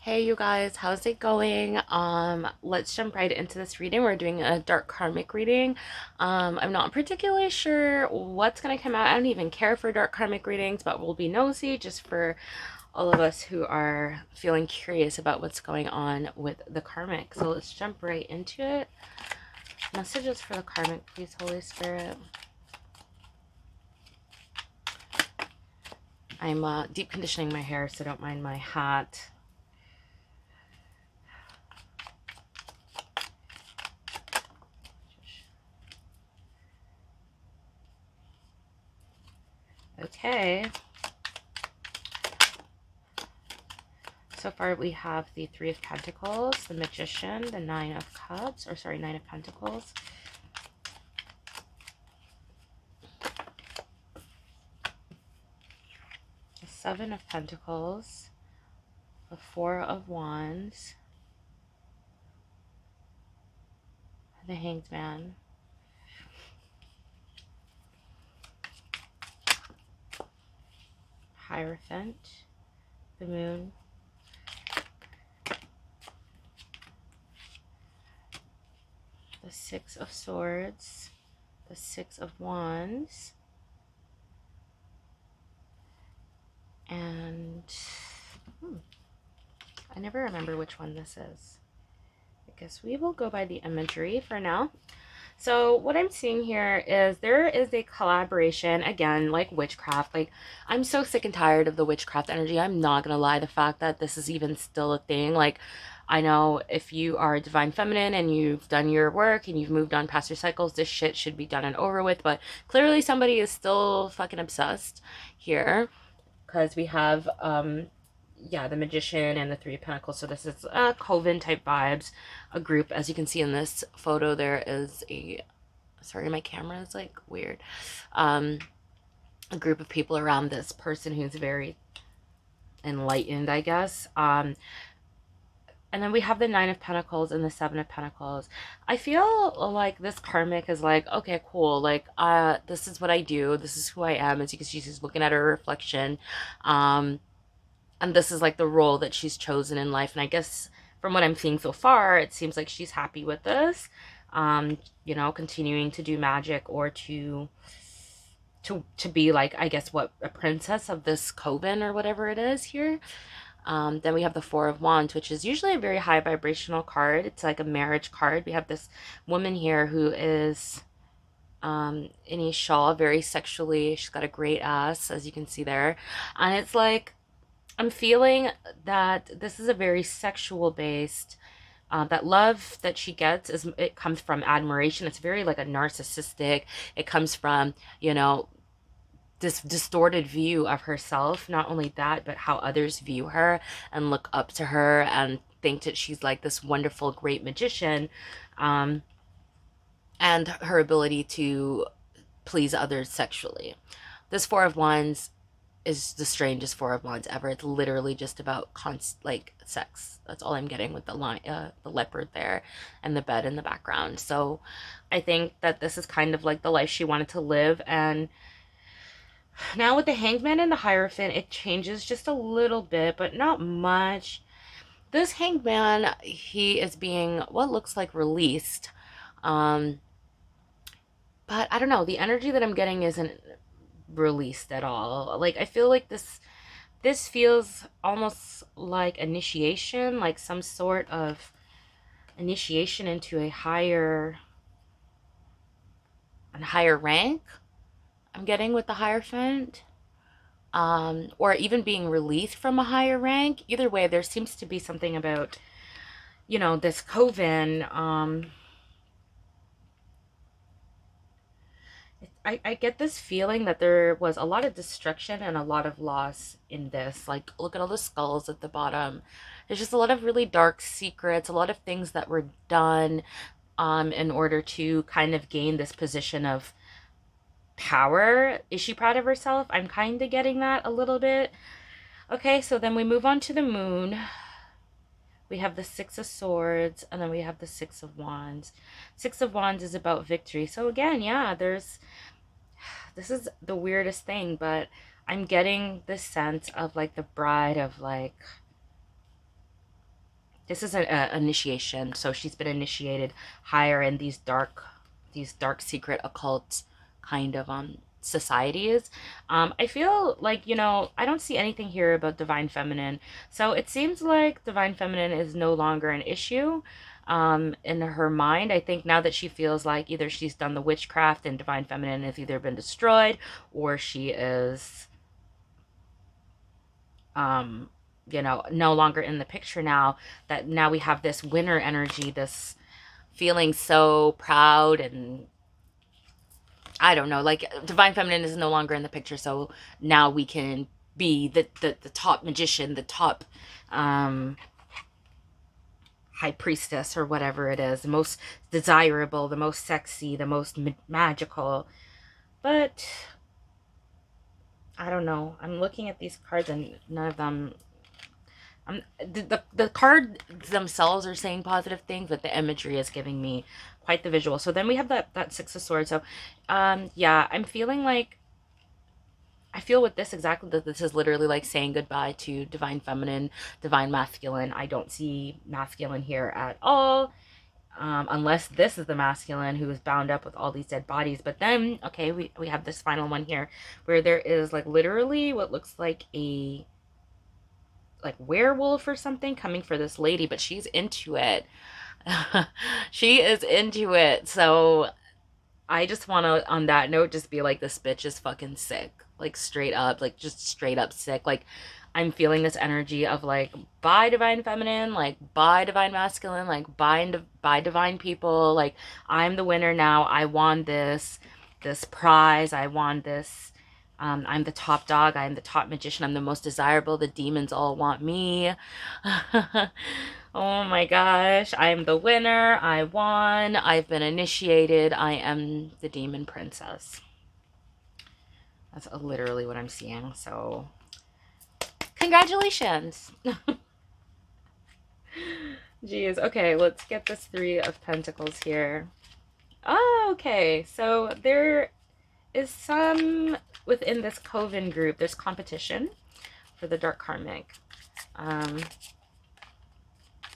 Hey you guys, how's it going? Let's jump right into this reading. We're doing a dark karmic reading. I'm not particularly sure what's gonna come out. I don't even care for dark karmic readings, but we'll be nosy just for all of us who are feeling curious about what's going on with the karmic. So let's jump right into it. Messages for the karmic, please, Holy Spirit. I'm deep conditioning my hair, so don't mind my hat. Okay. So far we have the Three of Pentacles, the Magician, the Nine of Cups, or sorry, Nine of Pentacles. The Seven of Pentacles, the Four of Wands, the Hanged Man, Hierophant, the Moon, the Six of Swords, the Six of Wands, and I never remember which one this is. I guess we will go by the imagery for now. So what I'm seeing here is there is a collaboration, again, like witchcraft. Like, I'm so sick and tired of the witchcraft energy. I'm not gonna lie, the fact that this is even still a thing. Like, I know if you are a divine feminine and you've done your work and you've moved on past your cycles, this shit should be done and over with. But clearly somebody is still fucking obsessed here. Because we have yeah, the Magician and the Three of Pentacles. So this is coven type vibes. A group, as you can see in this photo, there is a, sorry, my camera is like weird. A group of people around this person who's very enlightened, I guess. And then we have the Nine of Pentacles and the Seven of Pentacles. I feel like this karmic is like, okay, cool. Like, this is what I do. This is who I am. As you can see, she's looking at her reflection. And this is like the role that she's chosen in life. And I guess from what I'm seeing so far, it seems like she's happy with this. You know, continuing to do magic or to be like, I guess, what, a princess of this coven or whatever it is here. Then we have the Four of Wands, which is usually a very high vibrational card. It's like a marriage card. We have this woman here who is in a shawl, very sexually. She's got a great ass, as you can see there. And it's like, I'm feeling that this is a very sexual based, that love that she gets is, it comes from admiration. It's very like a narcissistic. It comes from, you know, this distorted view of herself. Not only that, but how others view her and look up to her and think that she's like this wonderful, great magician, and her ability to please others sexually. This Four of Wands is the strangest Four of Wands ever. It's literally just about like sex. That's all I'm getting with the line, the leopard there, and the bed in the background. So, I think that this is kind of like the life she wanted to live. And now with the Hanged Man and the Hierophant, it changes just a little bit, but not much. This Hanged Man, he is being what looks like released. Um, but I don't know. The energy that I'm getting isn't released at all. Like, I feel like this feels almost like initiation, like some sort of initiation into a higher rank. I'm getting with the Hierophant. Or even being released from a higher rank. Either way, there seems to be something about, you know, this coven. I get this feeling that there was a lot of destruction and a lot of loss in this. Like, look at all the skulls at the bottom. There's just a lot of really dark secrets, a lot of things that were done in order to kind of gain this position of power. Is she proud of herself? I'm kind of getting that a little bit. Okay, so then we move on to the Moon. We have the Six of Swords, and then we have the Six of Wands. Six of Wands is about victory. So again, yeah, this is the weirdest thing, but I'm getting this sense of like the bride of like this is an initiation. So she's been initiated higher in these dark secret occult kind of societies. I feel like, you know, I don't see anything here about divine feminine. So it seems like divine feminine is no longer an issue in her mind. I think now that she feels like either she's done the witchcraft and divine feminine has either been destroyed, or she is you know, no longer in the picture now, that now we have this winner energy, this feeling so proud, and I don't know, like divine feminine is no longer in the picture, so now we can be the top magician, the top high priestess, or whatever it is, the most desirable, the most sexy, the most magical. But I don't know, I'm looking at these cards and none of them, the cards themselves are saying positive things, but the imagery is giving me quite the visual. So then we have that Six of Swords. So yeah, I'm feeling like, I feel with this exactly that this is literally like saying goodbye to divine feminine, divine masculine. I don't see masculine here at all, unless this is the masculine who is bound up with all these dead bodies. But then, okay, we have this final one here where there is like literally what looks like a werewolf or something coming for this lady, but she's into it. She is into it. So I just want to, on that note, just be like, this bitch is fucking sick. Like straight up, like just straight up sick. Like I'm feeling this energy of like, bye divine feminine, like bye divine masculine, like bye divine people. Like I'm the winner now. I won this prize. I won this. I'm the top dog. I'm the top magician. I'm the most desirable. The demons all want me. Oh my gosh. I'm the winner. I won. I've been initiated. I am the demon princess. That's literally what I'm seeing. So, congratulations. Jeez. Okay, let's get this Three of Pentacles here. Oh, okay. So there is some within this coven group, there's competition for the dark karmic.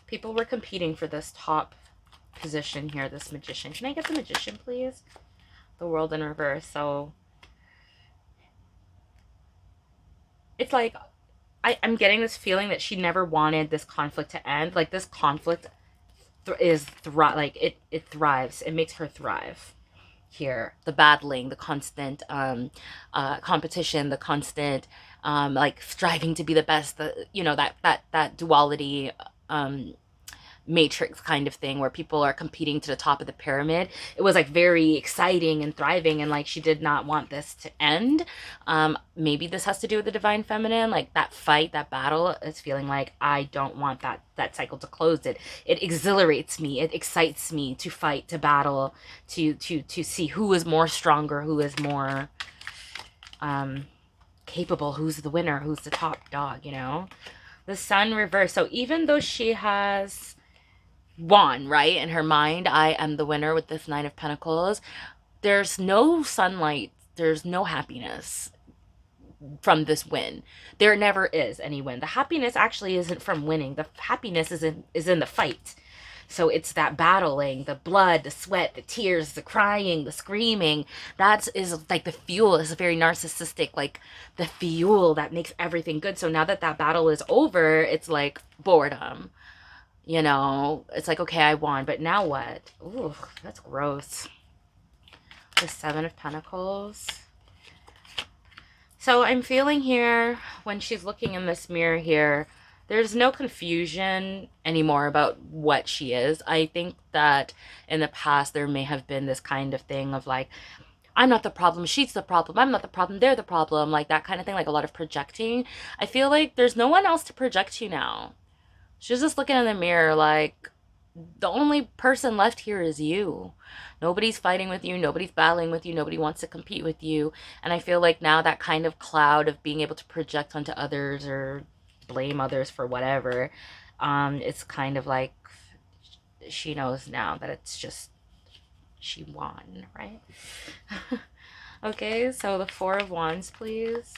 People were competing for this top position here, this magician. Can I get the magician, please? The world in reverse. So it's like, I'm getting this feeling that she never wanted this conflict to end. Like this conflict like it thrives. It makes her thrive. Here, the battling, the constant competition, the constant like striving to be the best, the, you know, that duality matrix kind of thing where people are competing to the top of the pyramid. It was like very exciting and thriving, and like she did not want this to end. Maybe this has to do with the divine feminine, like that fight, that battle is feeling like, I don't want that cycle to close. It exhilarates me, it excites me to fight, to battle, to see who is more stronger, who is more capable, who's the winner, who's the top dog, you know. The Sun reverse. So even though she has won, right, in her mind, I am the winner with this Nine of Pentacles, there's no sunlight, there's no happiness from this win. There never is any win. The happiness actually isn't from winning. The happiness is in the fight. So it's that battling, the blood, the sweat, the tears, the crying, the screaming. That is like the fuel. Is very narcissistic, like the fuel that makes everything good. So now that battle is over, it's like boredom. You know, it's like, okay, I won, but now what? Ooh, that's gross. The Seven of Pentacles. So I'm feeling here, when she's looking in this mirror here, there's no confusion anymore about what she is. I think that in the past there may have been this kind of thing of like, I'm not the problem, she's the problem, I'm not the problem, they're the problem, like that kind of thing, like a lot of projecting. I feel like there's no one else to project to now. She's just looking in the mirror like, the only person left here is you. Nobody's fighting with you, nobody's battling with you, nobody wants to compete with you. And I feel like now that kind of cloud of being able to project onto others or blame others for whatever, it's kind of like she knows now that it's just, she won, right? Okay, so the Four of Wands, please.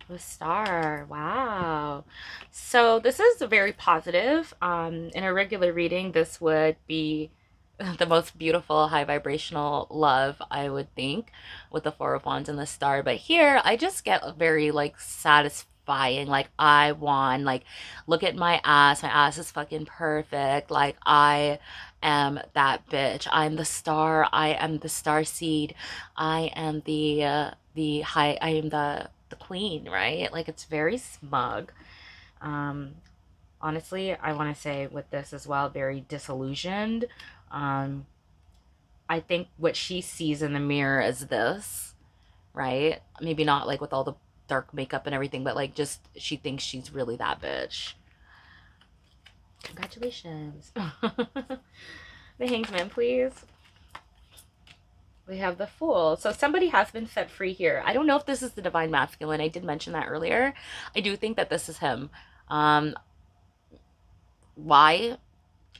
to a star. Wow. So this is very positive. In a regular reading, this would be the most beautiful high vibrational love, I would think, with the Four of Wands and the star. But here I just get a very like satisfying, like I won, like look at my ass is fucking perfect, like I am that bitch, I'm the star, I am the star seed, I am the high, I am the queen, right? Like it's very smug. um Honestly, I want to say with this as well, very disillusioned. Um, I think what she sees in the mirror is this, right? Maybe not like with all the dark makeup and everything, but like just she thinks she's really that bitch. Congratulations. The Hangman, please. We have the Fool. So somebody has been set free here. I don't know if this is the Divine Masculine. I did mention that earlier. I do think that this is him. Why?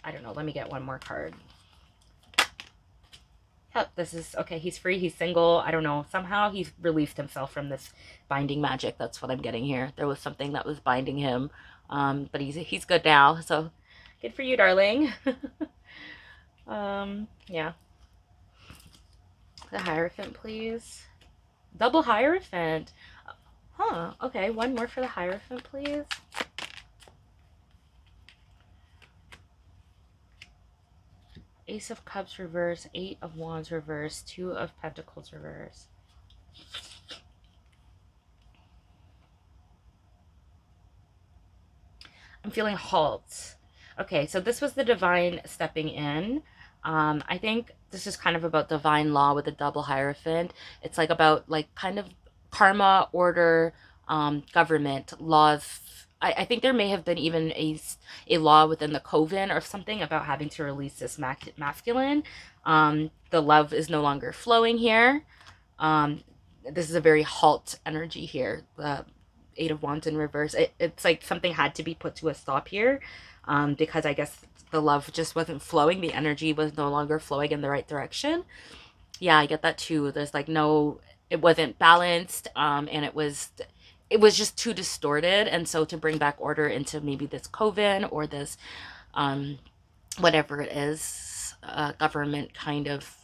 I don't know. Let me get one more card. Yep, this is okay. He's free. He's single. I don't know. Somehow he's released himself from this binding magic. That's what I'm getting here. There was something that was binding him, but he's good now. So good for you, darling. Yeah. The Hierophant, please. Double Hierophant. Huh. Okay. One more for the Hierophant, please. Ace of Cups reverse, Eight of Wands reverse, Two of Pentacles reverse. I'm feeling halt. Okay, so this was the Divine stepping in. I think this is kind of about divine law with a double Hierophant. It's like about like kind of karma, order, government, laws. I think there may have been even a law within the coven or something about having to release this masculine. The love is no longer flowing here. This is a very halt energy here. Eight of Wands in reverse. It's like something had to be put to a stop here, because I guess the love just wasn't flowing. The energy was no longer flowing in the right direction. Yeah, I get that too. There's like no, it wasn't balanced, and it was just too distorted. And so to bring back order into maybe this coven or this whatever it is, government kind of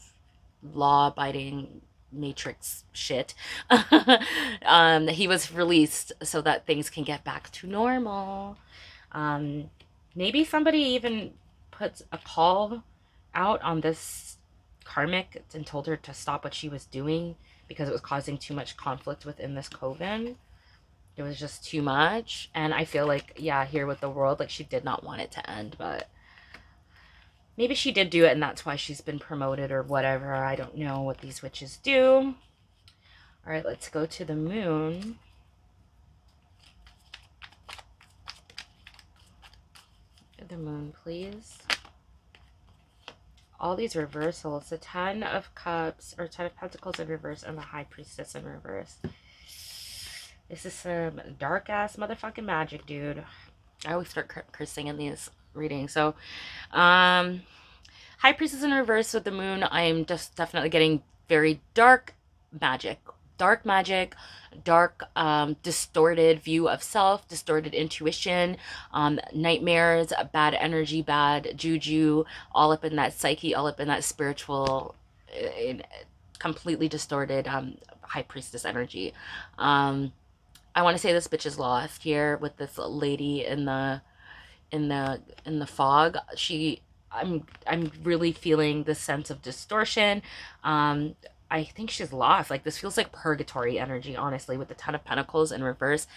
law abiding matrix shit, he was released so that things can get back to normal. Maybe somebody even puts a call out on this Karmic and told her to stop what she was doing because it was causing too much conflict within this coven. It was just too much. And I feel like, yeah, here with the world, like she did not want it to end, but maybe she did do it and that's why she's been promoted or whatever. I don't know what these witches do. All right, let's go to the Moon. The Moon, please. All these reversals. The Ten of Cups, or Ten of Pentacles in reverse, and the High Priestess in reverse. This is some dark-ass motherfucking magic, dude. I always start cursing in these readings. So, High Priestess in reverse with the Moon. I'm just definitely getting very dark magic. Dark magic, dark, distorted view of self, distorted intuition, nightmares, bad energy, bad juju, all up in that psyche, all up in that spiritual, completely distorted High Priestess energy. I want to say this bitch is lost here with this lady in the fog. I'm really feeling this sense of distortion. I think she's lost. Like this feels like purgatory energy, honestly, with the Ten of Pentacles in reverse.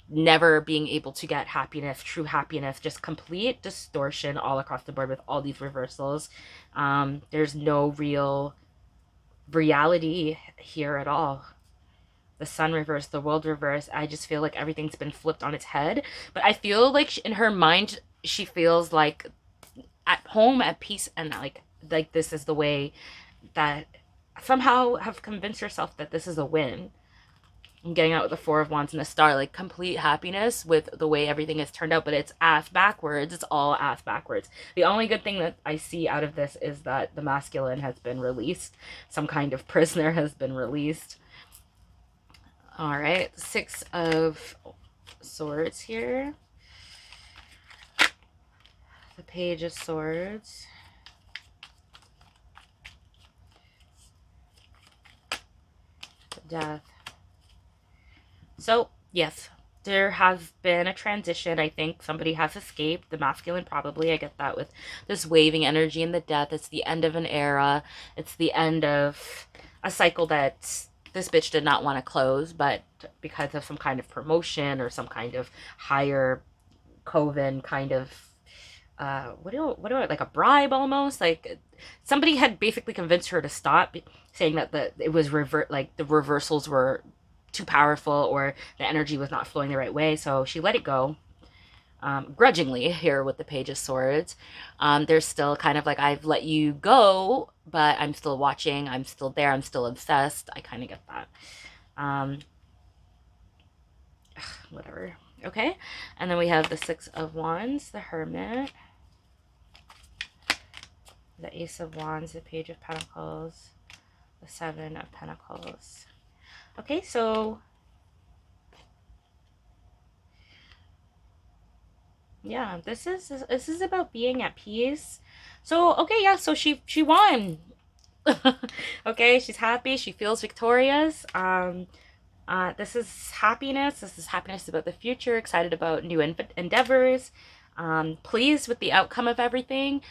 Never being able to get happiness, true happiness, just complete distortion all across the board with all these reversals. There's no real reality here at all. The Sun reverse, the World reverse. I just feel like everything's been flipped on its head. But I feel like in her mind, she feels like at home, at peace, and like this is the way that somehow have convinced herself that this is a win. I'm getting out with the Four of Wands and the Star, like complete happiness with the way everything has turned out, but it's ass backwards. It's all ass backwards. The only good thing that I see out of this is that the masculine has been released. Some kind of prisoner has been released. All right, Six of Swords here. The Page of Swords. The Death. So, yes, there has been a transition. I think somebody has escaped. The masculine, probably. I get that with this waving energy and the death. It's the end of an era. It's the end of a cycle that this bitch did not want to close, but because of some kind of promotion or some kind of higher coven kind of what do I like, a bribe almost, like somebody had basically convinced her to stop, saying that it was like the reversals were too powerful or the energy was not flowing the right way, so she let it go, grudgingly here with the Page of Swords. There's still kind of like, I've let you go, but I'm still watching, I'm still there, I'm still obsessed. I kind of get that. Whatever. Okay, and then we have the Six of Wands, the Hermit, the Ace of Wands, the Page of Pentacles, the Seven of Pentacles. Okay, so yeah, this is about being at peace. So okay, yeah, so she won. Okay, she's happy, she feels victorious. This is happiness. This is happiness about the future, excited about new endeavors, pleased with the outcome of everything.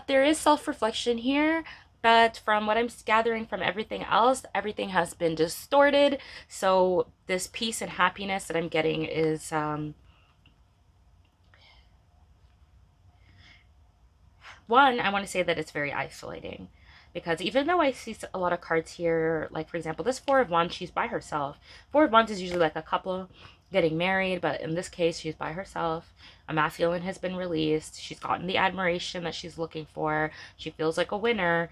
There is self-reflection here, but from what I'm gathering from everything else, everything has been distorted. So this peace and happiness that I'm getting is, one, I want to say that it's very isolating. Because even though I see a lot of cards here, like for example, this Four of Wands, she's by herself. Four of Wands is usually like a couple getting married, but in this case, she's by herself. A masculine has been released. She's gotten the admiration that she's looking for. She feels like a winner.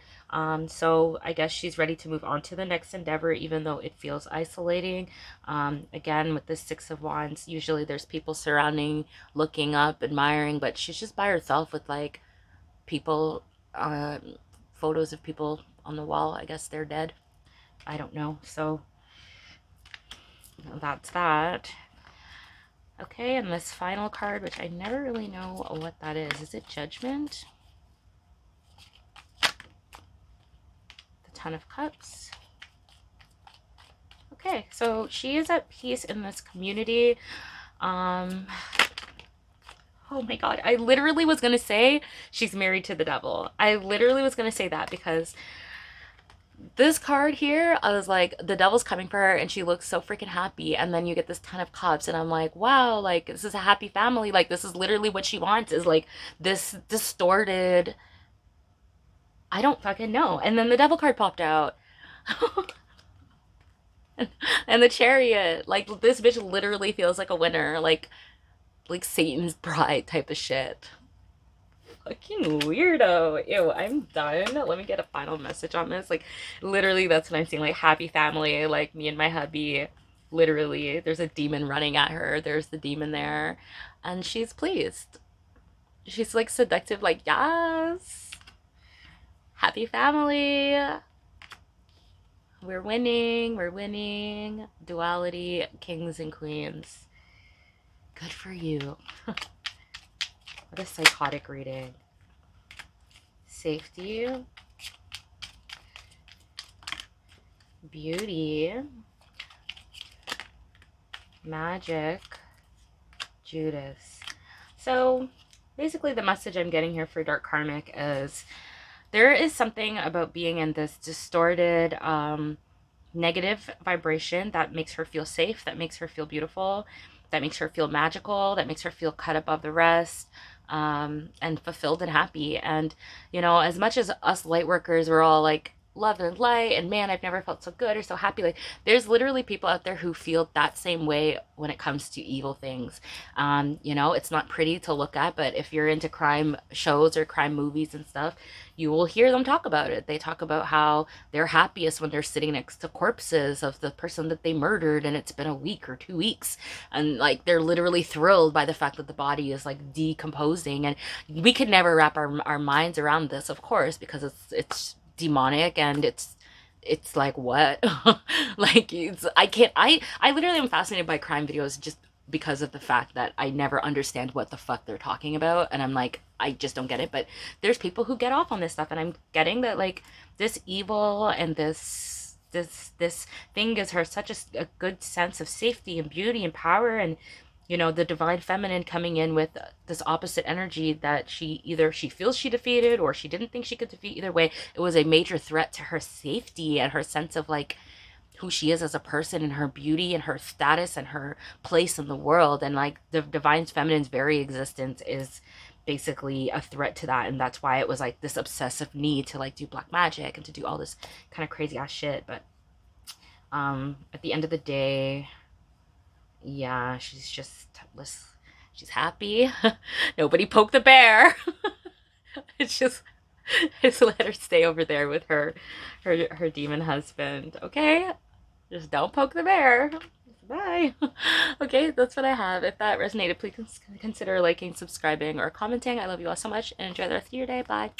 So I guess she's ready to move on to the next endeavor, even though it feels isolating. Again, with this Six of Wands, usually there's people surrounding, looking up, admiring, but she's just by herself with like people, photos of people on the wall. I guess they're dead. I don't know. So that's that. Okay, and this final card, which I never really know what that is. Is it Judgment? The Ten of Cups. Okay, so she is at peace in this community. Oh my god, I literally was going to say she's married to the devil. I literally was going to say that because this card here, I was like, the devil's coming for her and she looks so freaking happy. And then you get this Ten of Cups and I'm like, wow, like this is a happy family. Like this is literally what she wants, is like this distorted, I don't fucking know. And then the devil card popped out. And the Chariot, like this bitch literally feels like a winner, like Satan's bride type of shit. Fucking weirdo. Ew, I'm done. Let me get a final message on this. Like, literally, that's what I'm seeing. Like, happy family, like me and my hubby. Literally, there's a demon running at her. There's the demon there. And she's pleased. She's like seductive, like, yes. Happy family. We're winning. We're winning. Duality, kings and queens. Good for you. What a psychotic reading. Safety. Beauty. Magic. Judas. So basically the message I'm getting here for Dark Karmic is there is something about being in this distorted, negative vibration that makes her feel safe, that makes her feel beautiful, that makes her feel magical, that makes her feel cut above the rest, and fulfilled and happy. And, you know, as much as us light workers, we're all like, love and light, and man, I've never felt so good or so happy. Like, there's literally people out there who feel that same way when it comes to evil things. You know, it's not pretty to look at, but if you're into crime shows or crime movies and stuff, you will hear them talk about it. They talk about how they're happiest when they're sitting next to corpses of the person that they murdered and it's been a week or 2 weeks, and like they're literally thrilled by the fact that the body is like decomposing. And we could never wrap our minds around this, of course, because it's demonic and it's it's like, what? Like, I literally am fascinated by crime videos just because of the fact that I never understand what the fuck they're talking about, and I'm like, I just don't get it. But there's people who get off on this stuff, and I'm getting that, like, this evil and this thing gives her such a good sense of safety and beauty and power, and the divine feminine coming in with this opposite energy that she feels she defeated, or she didn't think she could defeat. Either way, it was a major threat to her safety and her sense of, like, who she is as a person, and her beauty and her status and her place in the world. And, like, the divine feminine's very existence is basically a threat to that, and that's why it was like this obsessive need to, like, do black magic and to do all this kind of crazy ass shit. But at the end of the day, yeah, she's happy. Nobody poked the bear. It's just let her stay over there with her demon husband. Okay, just don't poke the bear. Bye. Okay, that's what I have. If that resonated, please consider liking, subscribing, or commenting. I love you all so much, and enjoy the rest of your day. Bye.